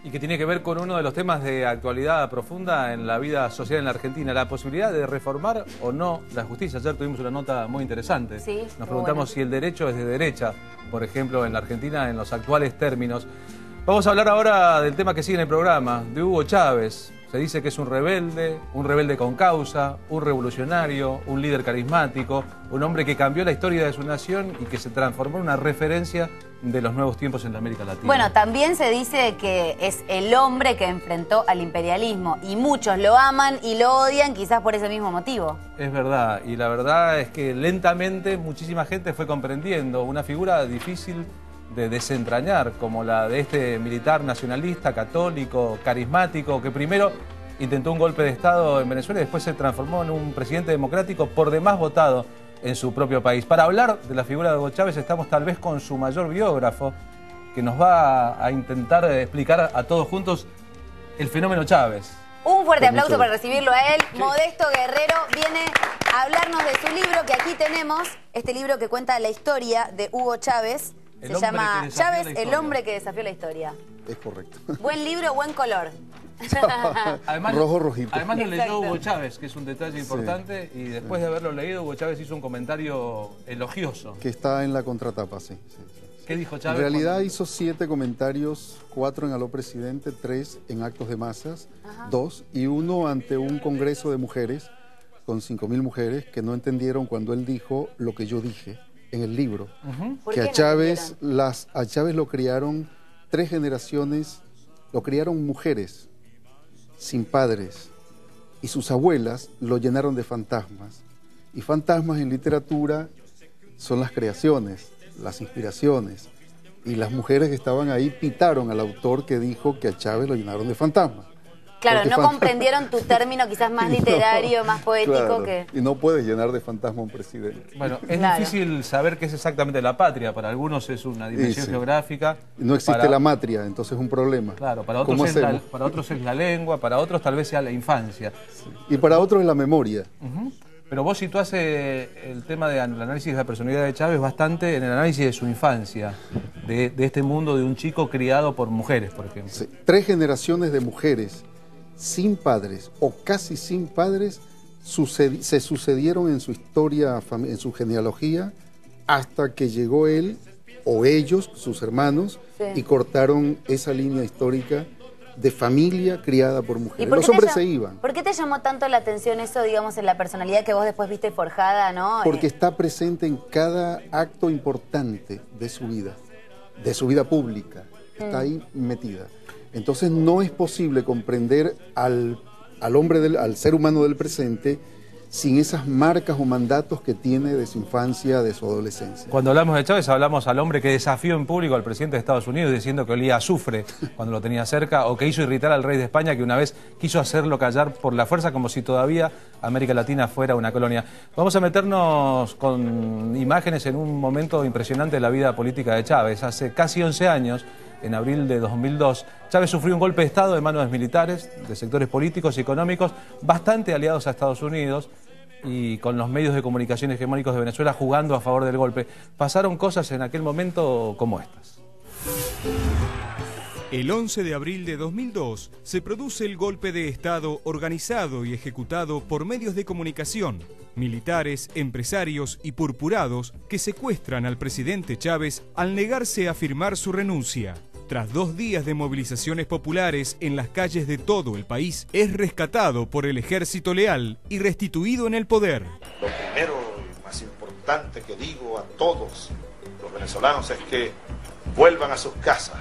Y que tiene que ver con uno de los temas de actualidad profunda en la vida social en la Argentina, la posibilidad de reformar o no la justicia. Ayer tuvimos una nota muy interesante. Sí, nos preguntamos si el derecho es de derecha, por ejemplo, en la Argentina, en los actuales términos. Vamos a hablar ahora del tema que sigue en el programa, de Hugo Chávez. Se dice que es un rebelde con causa, un revolucionario, un líder carismático, un hombre que cambió la historia de su nación y que se transformó en una referencia de los nuevos tiempos en la América Latina. Bueno, también se dice que es el hombre que enfrentó al imperialismo y muchos lo aman y lo odian quizás por ese mismo motivo. Es verdad, y la verdad es que lentamente muchísima gente fue comprendiendo una figura difícil de desentrañar, como la de este militar nacionalista, católico, carismático, que primero intentó un golpe de Estado en Venezuela y después se transformó en un presidente democrático por demás votado en su propio país. Para hablar de la figura de Hugo Chávez estamos tal vez con su mayor biógrafo, que nos va a intentar explicar a todos juntos el fenómeno Chávez. Un fuerte aplauso para recibirlo a él. Modesto Guerrero viene a hablarnos de su libro, que aquí tenemos, este libro que cuenta la historia de Hugo Chávez. Se llama Chávez, el hombre que desafió la historia. Es correcto. Buen libro, buen color. Además, rojo rojito. Además lo leyó Hugo Chávez, que es un detalle importante, y después de haberlo leído, Hugo Chávez hizo un comentario elogioso. Que está en la contratapa, sí. ¿Qué dijo Chávez? En realidad hizo 7 comentarios, 4 en Aló Presidente, 3 en actos de masas, 2 y 1 ante un congreso de mujeres con 5.000 mujeres que no entendieron cuando él dijo lo que yo dije en el libro. Que a Chávez, a Chávez lo criaron 3 generaciones, lo criaron mujeres sin padres y sus abuelas lo llenaron de fantasmas. Y fantasmas en literatura son las creaciones, las inspiraciones. Y las mujeres que estaban ahí pitaron al autor que dijo que a Chávez lo llenaron de fantasmas. Claro, porque no comprendieron tu término quizás más literario, más poético claro, que... Y no puedes llenar de fantasma a un presidente. Bueno, es difícil saber qué es exactamente la patria. Para algunos es una dimensión geográfica. No existe la matria, entonces es un problema. Claro, para otros es la lengua, para otros tal vez sea la infancia. Sí. Y para otros es la memoria. Pero vos situás el tema del análisis de la personalidad de Chávez bastante en el análisis de su infancia, de este mundo de un chico criado por mujeres, por ejemplo. Sí. 3 generaciones de mujeres sin padres o casi sin padres se sucedieron en su historia, en su genealogía, hasta que llegó él o ellos, sus hermanos, y cortaron esa línea histórica de familia criada por mujeres. Los hombres se iban. ¿Por qué te llamó tanto la atención eso, digamos, en la personalidad que vos después viste forjada, no? Porque está presente en cada acto importante de su vida pública. Está ahí metida. Entonces no es posible comprender al ser humano del presente sin esas marcas o mandatos que tiene de su infancia, de su adolescencia. Cuando hablamos de Chávez hablamos al hombre que desafió en público al presidente de Estados Unidos diciendo que olía a azufre cuando lo tenía cerca, o que hizo irritar al rey de España, que una vez quiso hacerlo callar por la fuerza, como si todavía América Latina fuera una colonia. Vamos a meternos con imágenes en un momento impresionante de la vida política de Chávez. Hace casi 11 años, en abril de 2002, Chávez sufrió un golpe de Estado de manos de militares, de sectores políticos y económicos bastante aliados a Estados Unidos y con los medios de comunicación hegemónicos de Venezuela jugando a favor del golpe. Pasaron cosas en aquel momento como estas. El 11 de abril de 2002 se produce el golpe de Estado organizado y ejecutado por medios de comunicación, militares, empresarios y purpurados que secuestran al presidente Chávez al negarse a firmar su renuncia. Tras 2 días de movilizaciones populares en las calles de todo el país, es rescatado por el ejército leal y restituido en el poder. Lo primero y más importante que digo a todos los venezolanos es que vuelvan a sus casas,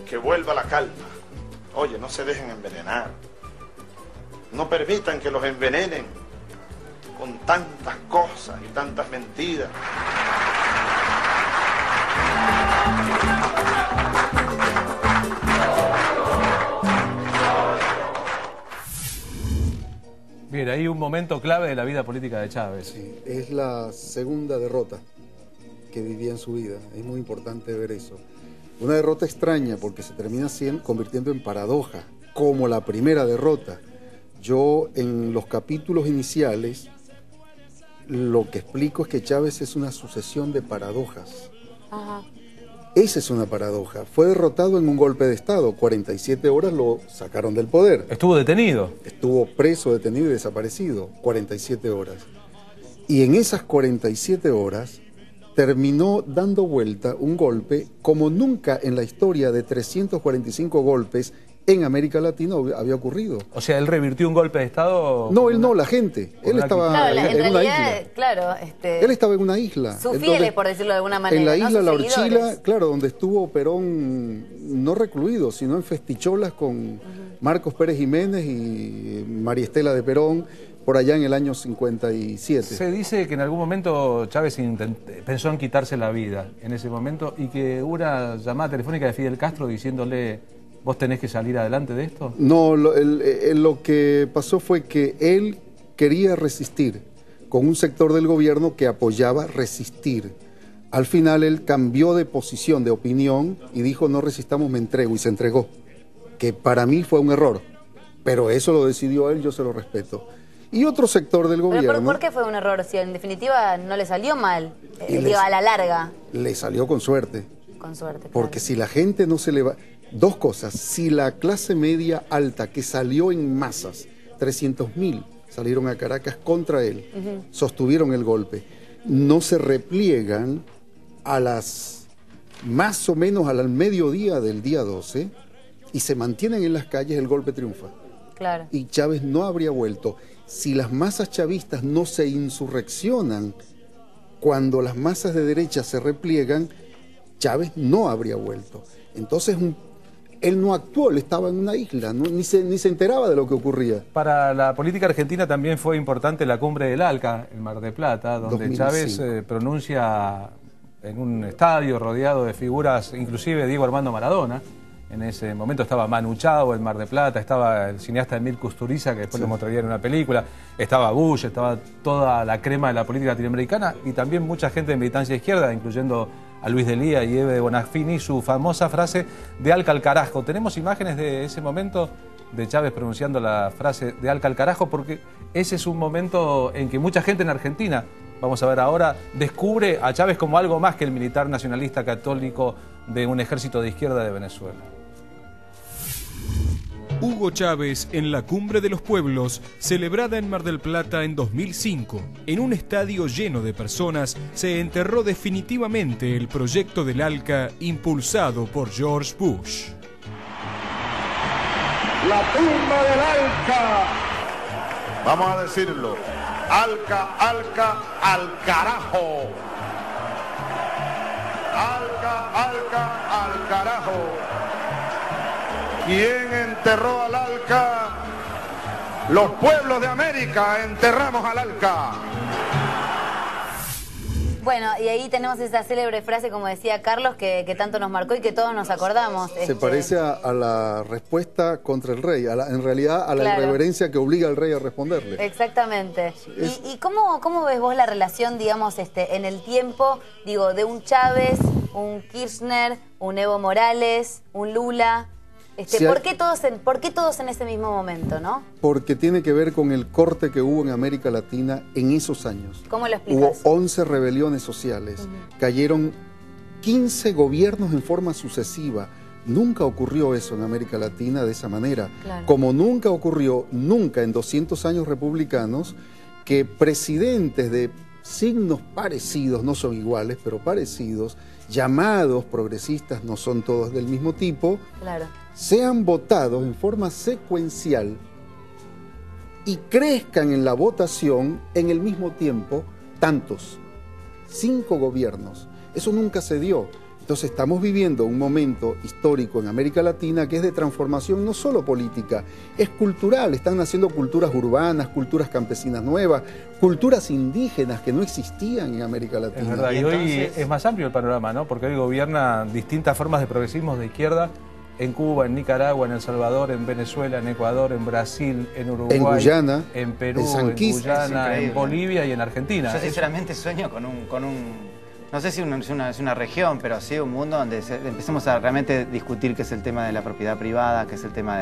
que vuelva la calma. Oye, no se dejen envenenar. No permitan que los envenenen con tantas cosas y tantas mentiras. Bien, hay un momento clave de la vida política de Chávez. Sí, es la segunda derrota que vivía en su vida. Es muy importante ver eso. Una derrota extraña porque se termina convirtiendo en paradoja, como la primera derrota. Yo en los capítulos iniciales lo que explico es que Chávez es una sucesión de paradojas. Esa es una paradoja. Fue derrotado en un golpe de Estado. 47 horas lo sacaron del poder. Estuvo detenido. Estuvo preso, detenido y desaparecido. 47 horas. Y en esas 47 horas terminó dando vuelta un golpe como nunca en la historia de 345 golpes en América Latina había ocurrido. O sea, ¿él revirtió un golpe de Estado? No, él no, la gente. Él estaba en una isla. Claro, él estaba en una isla. Sus fieles, por decirlo de alguna manera. En la isla ¿no? La Orchila, claro, donde estuvo Perón no recluido, sino en festicholas con Marcos Pérez Jiménez y María Estela de Perón, por allá en el año 57. Se dice que en algún momento Chávez pensó en quitarse la vida en ese momento y que hubo una llamada telefónica de Fidel Castro diciéndole: ¿vos tenés que salir adelante de esto? No, lo que pasó fue que él quería resistir con un sector del gobierno que apoyaba resistir. Al final él cambió de posición, de opinión, y dijo: no resistamos, me entrego, y se entregó. Que para mí fue un error, pero eso lo decidió él, yo se lo respeto. Y otro sector del gobierno... ¿Pero por qué fue un error? Si en definitiva no le salió mal, digo, a la larga. Le salió con suerte. Con suerte, claro. Porque si la gente no se le va... Dos cosas, si la clase media alta que salió en masas, 300.000 salieron a Caracas contra él, sostuvieron el golpe, no se repliegan a las más o menos al mediodía del día 12 y se mantienen en las calles, el golpe triunfa. Claro. Y Chávez no habría vuelto. Si las masas chavistas no se insurreccionan cuando las masas de derecha se repliegan, Chávez no habría vuelto. Entonces él no actuó, él estaba en una isla, ni se enteraba de lo que ocurría. Para la política argentina también fue importante la cumbre del ALCA, en Mar del Plata, donde 2005. Chávez pronuncia en un estadio rodeado de figuras, inclusive Diego Armando Maradona. En ese momento estaba Manu Chao en Mar del Plata, estaba el cineasta Emil Kusturica, que después lo mostraría en una película, estaba Bush, estaba toda la crema de la política latinoamericana y también mucha gente de militancia izquierda, incluyendo a Luis Delía y Eve de Bonafini, su famosa frase de Alca al carajo. ¿Tenemos imágenes de ese momento de Chávez pronunciando la frase de Alca al carajo? Porque ese es un momento en que mucha gente en Argentina, vamos a ver ahora, descubre a Chávez como algo más que el militar nacionalista católico de un ejército de izquierda de Venezuela. Hugo Chávez en la Cumbre de los Pueblos, celebrada en Mar del Plata en 2005. En un estadio lleno de personas, se enterró definitivamente el proyecto del ALCA impulsado por George Bush. La tumba del ALCA. Vamos a decirlo. ALCA, ALCA, al carajo. ALCA, ALCA, al carajo. ¿Quién enterró al ALCA? Los pueblos de América enterramos al ALCA. Bueno, y ahí tenemos esa célebre frase, como decía Carlos, que tanto nos marcó y que todos nos acordamos. Se parece a la respuesta contra el rey, en realidad a la irreverencia que obliga al rey a responderle. Exactamente. ¿Y cómo ves vos la relación, digamos, en el tiempo, digo, de un Chávez, un Kirchner, un Evo Morales, un Lula? ¿Por qué todos en ese mismo momento, no? Porque tiene que ver con el corte que hubo en América Latina en esos años. ¿Cómo lo explicas? Hubo 11 rebeliones sociales, cayeron 15 gobiernos en forma sucesiva. Nunca ocurrió eso en América Latina de esa manera. Claro. Como nunca ocurrió, nunca en 200 años republicanos, que presidentes de signos parecidos, no son iguales, pero parecidos, llamados progresistas, no son todos del mismo tipo, claro, sean votados en forma secuencial y crezcan en la votación en el mismo tiempo tantos, 5 gobiernos. Eso nunca se dio. Entonces estamos viviendo un momento histórico en América Latina que es de transformación no solo política, es cultural. Están naciendo culturas urbanas, culturas campesinas nuevas, culturas indígenas que no existían en América Latina. Es verdad, y hoy es más amplio el panorama, ¿no? Porque hoy gobiernan distintas formas de progresismo de izquierda en Cuba, en Nicaragua, en El Salvador, en Venezuela, en Ecuador, en Brasil, en Uruguay, en Guyana, en Perú, en Guyana, en Bolivia y en Argentina. Yo sinceramente sueño con un no sé si es una región, pero sí un mundo donde empecemos a realmente discutir qué es el tema de la propiedad privada, qué es el tema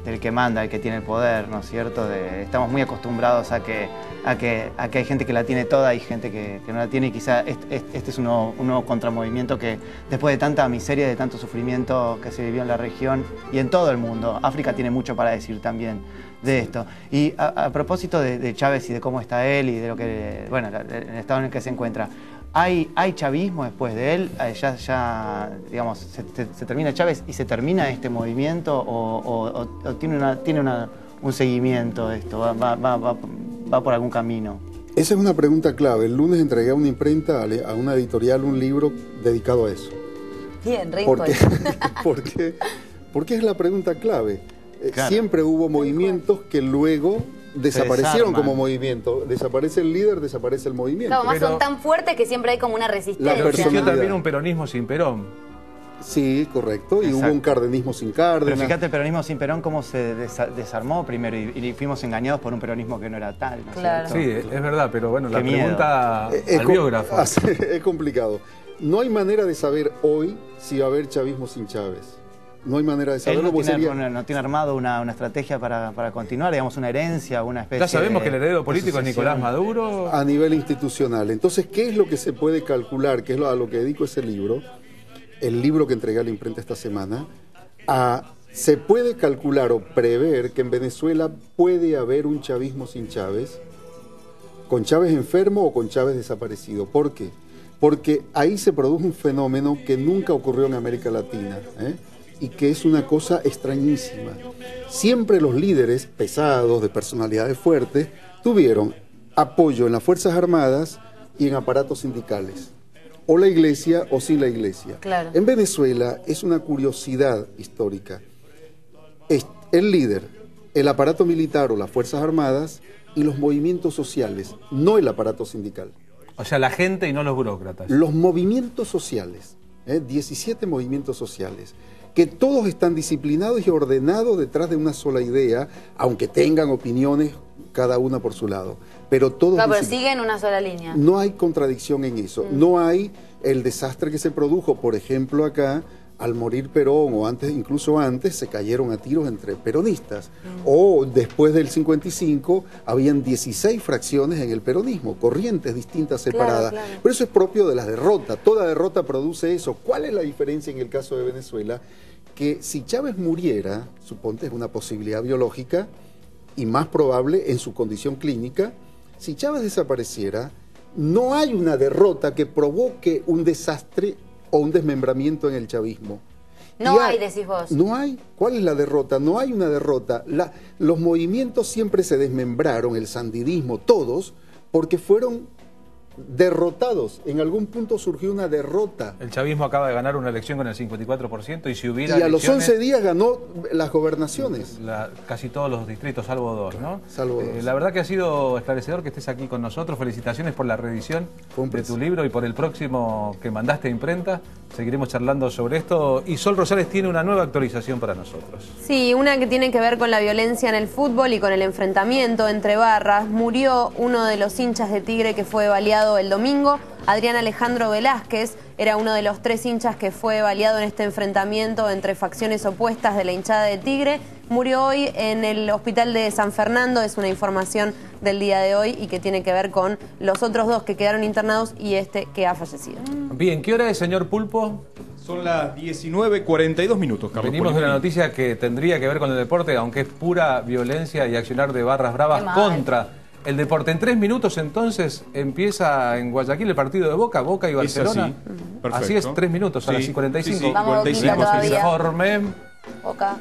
del que manda, el que tiene el poder, ¿no es cierto? Estamos muy acostumbrados a que hay gente que la tiene toda y gente que no la tiene, y quizá este es un nuevo contramovimiento que después de tanta miseria, de tanto sufrimiento que se vivió en la región y en todo el mundo, África tiene mucho para decir también de esto. Y a propósito de Chávez y de cómo está él y de lo que, bueno, el estado en el que se encuentra, ¿hay chavismo después de él? Ya digamos, se termina Chávez y se termina este movimiento o tiene un seguimiento esto, va por algún camino? Esa es una pregunta clave. El lunes entregué a una imprenta, a una editorial, un libro dedicado a eso. Bien, rico. Porque es la pregunta clave. Claro. Siempre hubo movimientos que luego desaparecieron como movimiento. Desaparece el líder, desaparece el movimiento. Claro, más son tan fuertes que siempre hay como una resistencia. Existió también un peronismo sin Perón. Sí, correcto. Y Exacto. hubo un cardenismo sin Cárdenas. Pero fíjate el peronismo sin Perón cómo se desarmó primero y fuimos engañados por un peronismo que no era tal, ¿no es Claro. cierto? Sí, es verdad, pero bueno, la Qué miedo. pregunta al biógrafo. Es complicado. No hay manera de saber hoy si va a haber chavismo sin Chávez. No hay manera de Él saberlo. no tiene armado una estrategia para continuar, digamos, una herencia, una especie de... Ya sabemos que el heredero político es Nicolás Maduro. A nivel institucional. Entonces, ¿qué es lo que se puede calcular? ¿Qué es a lo que dedico ese libro? El libro que entregué a la imprenta esta semana. Se puede calcular o prever que en Venezuela puede haber un chavismo sin Chávez, con Chávez enfermo o con Chávez desaparecido. ¿Por qué? Porque ahí se produjo un fenómeno que nunca ocurrió en América Latina, y que es una cosa extrañísima. Siempre los líderes pesados, de personalidades fuertes, tuvieron apoyo en las Fuerzas Armadas y en aparatos sindicales, o la iglesia o sin la iglesia. Claro. En Venezuela es una curiosidad histórica. El líder, el aparato militar o las Fuerzas Armadas y los movimientos sociales, no el aparato sindical. O sea, la gente y no los burócratas. Los movimientos sociales, 17 movimientos sociales, que todos están disciplinados y ordenados detrás de una sola idea, aunque tengan opiniones cada una por su lado. Pero todos pero siguen una sola línea. No hay contradicción en eso. No hay el desastre que se produjo, por ejemplo, acá, al morir Perón, o antes, incluso antes, se cayeron a tiros entre peronistas. O después del 55, habían 16 fracciones en el peronismo, corrientes distintas, separadas. Claro. Pero eso es propio de la derrota. Toda derrota produce eso. ¿Cuál es la diferencia en el caso de Venezuela? Que si Chávez muriera, suponte es una posibilidad biológica y más probable en su condición clínica, si Chávez desapareciera, no hay una derrota que provoque un desastre o un desmembramiento en el chavismo. No hay, decís vos. No hay. ¿Cuál es la derrota? No hay una derrota. Los movimientos siempre se desmembraron, el sandidismo, todos, porque fueron derrotados. En algún punto surgió una derrota. El chavismo acaba de ganar una elección con el 54% y si hubiera Y a los 11 días ganó las gobernaciones. Casi todos los distritos, salvo dos, ¿no? Salvo dos. La verdad que ha sido esclarecedor que estés aquí con nosotros. Felicitaciones por la reedición de tu libro y por el próximo que mandaste a imprenta. Seguiremos charlando sobre esto. Y Sol Rosales tiene una nueva actualización para nosotros. Sí, una que tiene que ver con la violencia en el fútbol y con el enfrentamiento entre barras. Murió uno de los hinchas de Tigre que fue baleado el domingo. Adrián Alejandro Velázquez era uno de los 3 hinchas que fue baleado en este enfrentamiento entre facciones opuestas de la hinchada de Tigre. Murió hoy en el hospital de San Fernando, es una información del día de hoy y que tiene que ver con los otros 2 que quedaron internados y este que ha fallecido. Bien, ¿qué hora es, señor Pulpo? Son las 19:42, Carlos. Venimos de una noticia que tendría que ver con el deporte, aunque es pura violencia y accionar de barras bravas contra el deporte. En 3 minutos entonces empieza en Guayaquil el partido de Boca y Barcelona. Perfecto. Así es, 3 minutos, a las 45. Vamos, Boquita, todavía. Informe. Boca.